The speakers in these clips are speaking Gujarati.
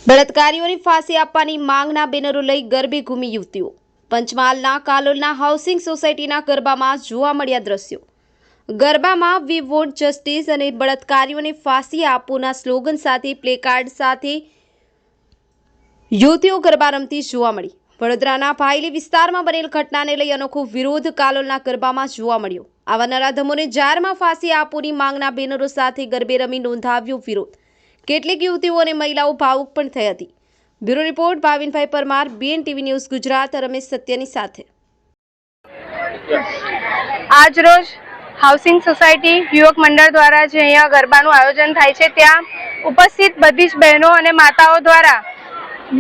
બળાત્કારીઓની ફાંસી આપવાની માંગના બેનરો લઈ ગરબે ઘૂમી યુવતીઓ। પંચમહાલના કાલોલના હાઉસિંગ સોસાયટીના ગરબામાં જોવા મળ્યા દ્રશ્યો। ગરબામાં વી વોન્ટ જસ્ટિસ અને બળાત્કારીઓને ફાંસી આપોના સ્લોગન સાથે પ્લેકાર્ડ સાથે યુવતીઓ ગરબા રમતી જોવા મળી। વડોદરાના ભાયલી વિસ્તારમાં બનેલ ઘટનાને લઈ અનોખો વિરોધ કાલોલના ગરબામાં જોવા મળ્યો। આવા નરાધમોને જાહેરમાં ફાંસી આપોની માંગના બેનરો સાથે ગરબે રમી નોંધાવ્યો વિરોધ। કેટલીક યુવતીઓ અને મહિલાઓ ભાવુક પણ થઈ હતી। બ્યુરો રિપોર્ટ ભાવિનભાઈ પરમાર, BNTV ન્યૂઝ ગુજરાત। રમેશ સત્યની સાથે। આજ રોજ હાઉસિંગ સોસાયટી યુવક મંડળ દ્વારા જે અહીંયા ગરબાનું આયોજન થાય છે ત્યાં ઉપસ્થિત બધી જ બહેનો અને માતાઓ દ્વારા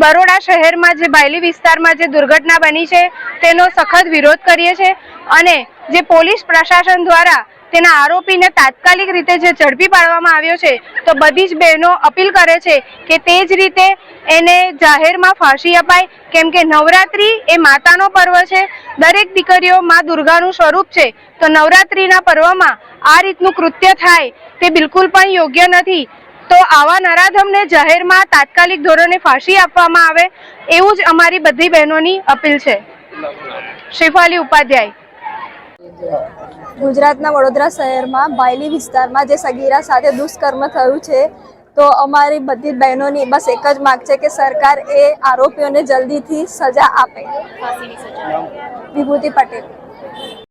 બરોડા શહેરમાં જે ભાયલી વિસ્તારમાં જે દુર્ઘટના બની છે તેનો સખત વિરોધ કરીએ છીએ અને જે પોલીસ પ્રશાસન દ્વારા તેના આરોપીને તાત્કાલિક રીતે જે ઝડપી પાડવામાં આવ્યો છે તો બધી જ બહેનો અપીલ કરે છે કે તે જ રીતે એને જાહેરમાં ફાંસી અપાય, કેમ કે નવરાત્રિ એ માતાનો પર્વ છે। દરેક દીકરીઓ મા દુર્ગાનું સ્વરૂપ છે, તો નવરાત્રિના પર્વમાં આ રીતનું કૃત્ય થાય તે બિલકુલ પણ યોગ્ય નથી। તો આવા નરાધમને જાહેરમાં તાત્કાલિક ધોરણે ફાંસી આપવામાં આવે એવું જ અમારી બધી બહેનોની અપીલ છે। શ્રીફાલી ઉપાધ્યાય। ગુજરાતના વડોદરા શહેરમાં ભાયલી વિસ્તારમાં જે સગીરા સાથે દુષ્કર્મ થયું છે તો અમારી બધી બહેનોની બસ એક જ માંગ છે કે સરકાર એ આરોપીઓને જલ્દીથી સજા આપે। વિભૂતિ પટેલ।